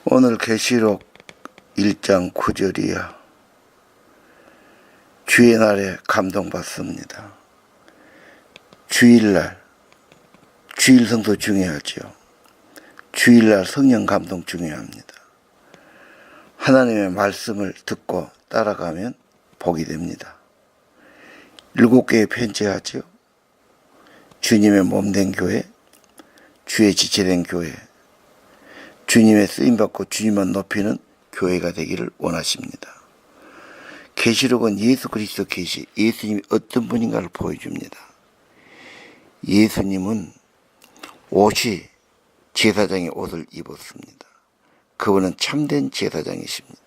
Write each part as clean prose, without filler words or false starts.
오늘 계시록 1장 9절이야. 주의 날에 감동받습니다. 주일날, 주일 성도 중요하죠. 주일날 성령 감동 중요합니다. 하나님의 말씀을 듣고 따라가면 복이 됩니다. 7개의 편지하죠. 주님의 몸된 교회, 주의 지체된 교회, 주님의 쓰임받고 주님만 높이는 교회가 되기를 원하십니다. 계시록은 예수 그리스도 계시, 예수님이 어떤 분인가를 보여줍니다. 예수님은 옷이 제사장의 옷을 입었습니다. 그분은 참된 제사장이십니다.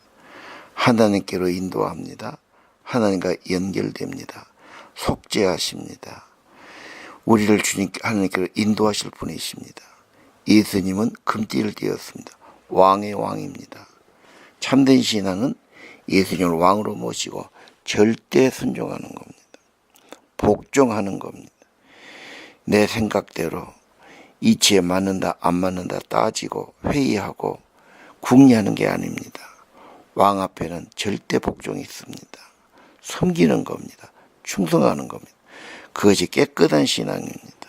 하나님께로 인도합니다. 하나님과 연결됩니다. 속죄하십니다. 우리를 하나님께로 인도하실 분이십니다. 예수님은 금띠를 띠었습니다. 왕의 왕입니다. 참된 신앙은 예수님을 왕으로 모시고 절대 순종하는 겁니다. 복종하는 겁니다. 내 생각대로 이치에 맞는다 안 맞는다 따지고 회의하고 궁리하는 게 아닙니다. 왕 앞에는 절대 복종이 있습니다. 섬기는 겁니다. 충성하는 겁니다. 그것이 깨끗한 신앙입니다.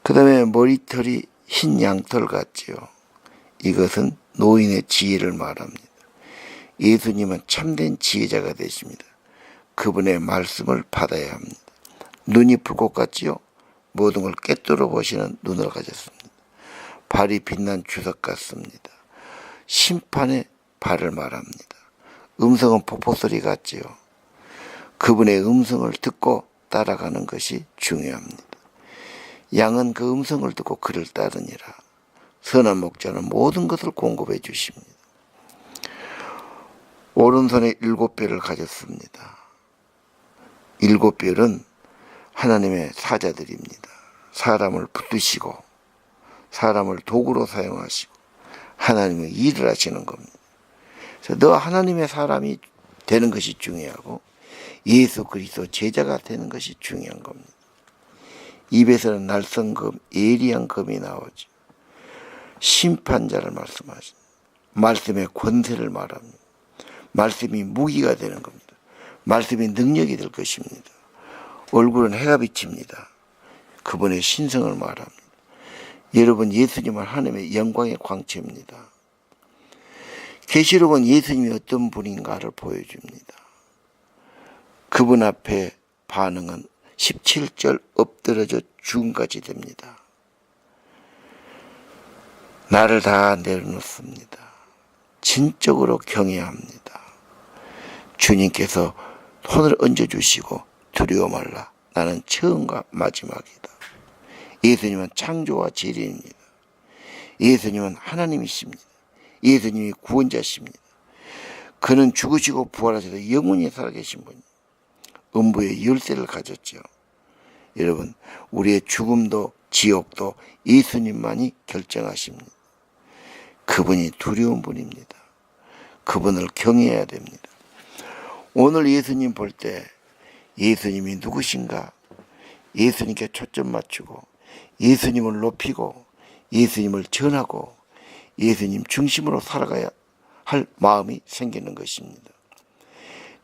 그 다음에 머리털이 흰 양털 같지요. 이것은 노인의 지혜를 말합니다. 예수님은 참된 지혜자가 되십니다. 그분의 말씀을 받아야 합니다. 눈이 불꽃 같지요. 모든 걸 꿰뚫어 보시는 눈을 가졌습니다. 발이 빛난 주석 같습니다. 심판의 발을 말합니다. 음성은 폭포소리 같지요. 그분의 음성을 듣고 따라가는 것이 중요합니다. 양은 그 음성을 듣고 그를 따르니라. 선한 목자는 모든 것을 공급해 주십니다. 오른손에 7뼈를 가졌습니다. 7뼈는 하나님의 사자들입니다. 사람을 붙드시고 사람을 도구로 사용하시고 하나님의 일을 하시는 겁니다. 그래서 너 하나님의 사람이 되는 것이 중요하고 예수 그리스도 제자가 되는 것이 중요한 겁니다. 입에서는 날성금, 예리한 금이 나오죠. 심판자를 말씀하십니다. 말씀의 권세를 말합니다. 말씀이 무기가 되는 겁니다. 말씀이 능력이 될 것입니다. 얼굴은 해가 비칩니다. 그분의 신성을 말합니다. 여러분, 예수님은 하나님의 영광의 광채입니다. 계시록은 예수님이 어떤 분인가를 보여줍니다. 그분 앞에 반응은 17절 엎드러져 죽음까지 됩니다. 나를 다 내려놓습니다. 진적으로 경외합니다. 주님께서 손을 얹어주시고 두려워 말라. 나는 처음과 마지막이다. 예수님은 창조와 재림입니다. 예수님은 하나님이십니다. 예수님이 구원자십니다. 그는 죽으시고 부활하셔서 영원히 살아계신 분입니다. 음부의 열쇠를 가졌죠. 여러분, 우리의 죽음도 지옥도 예수님만이 결정하십니다. 그분이 두려운 분입니다. 그분을 경외해야 됩니다. 오늘 예수님 볼 때 예수님이 누구신가? 예수님께 초점 맞추고 예수님을 높이고 예수님을 전하고 예수님 중심으로 살아가야 할 마음이 생기는 것입니다.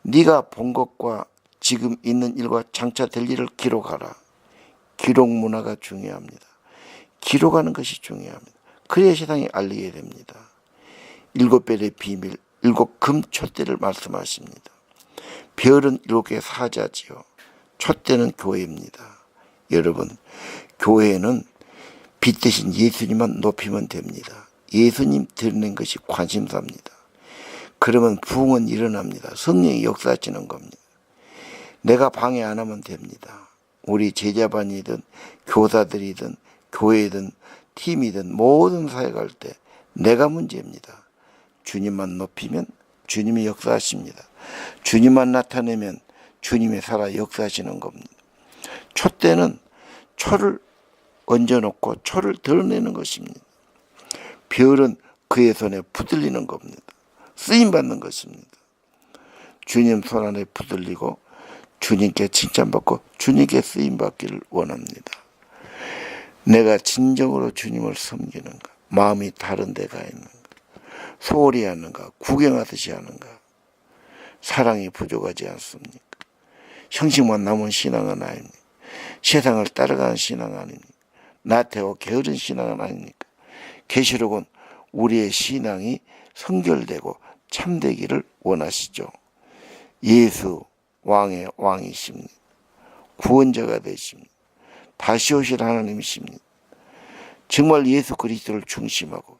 네가 본 것과 지금 있는 일과 장차 될 일을 기록하라. 기록 문화가 중요합니다. 기록하는 것이 중요합니다. 그래야 세상에 알리게 됩니다. 7별의 비밀, 7금 촛대를 말씀하십니다. 별은 7개의 사자지요. 촛대는 교회입니다. 여러분, 교회는 빛 대신 예수님만 높이면 됩니다. 예수님 드리는 것이 관심사입니다. 그러면 부흥은 일어납니다. 성령이 역사하시는 겁니다. 내가 방해 안 하면 됩니다. 우리 제자반이든 교사들이든 교회든 팀이든 모든 사회 갈 때 내가 문제입니다. 주님만 높이면 주님이 역사하십니다. 주님만 나타내면 주님이 살아 역사하시는 겁니다. 촛대는 초를 얹어놓고 초를 드러내는 것입니다. 별은 그의 손에 붙들리는 겁니다. 쓰임받는 것입니다. 주님 손 안에 붙들리고 주님께 칭찬받고 주님께 쓰임받기를 원합니다. 내가 진정으로 주님을 섬기는가? 마음이 다른 데가 있는가? 소홀히 하는가? 구경하듯이 하는가? 사랑이 부족하지 않습니까? 형식만 남은 신앙은 아닙니까? 세상을 따라가는 신앙 아닙니까? 나태하고 게으른 신앙은 아닙니까? 계시록은 우리의 신앙이 성결되고 참되기를 원하시죠. 예수 왕의 왕이십니다. 구원자가 되십니다. 다시 오실 하나님이십니다. 정말 예수 그리스도를 중심하고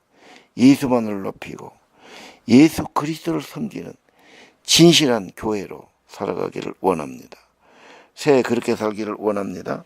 예수만을 높이고 예수 그리스도를 섬기는 진실한 교회로 살아가기를 원합니다. 새해 그렇게 살기를 원합니다.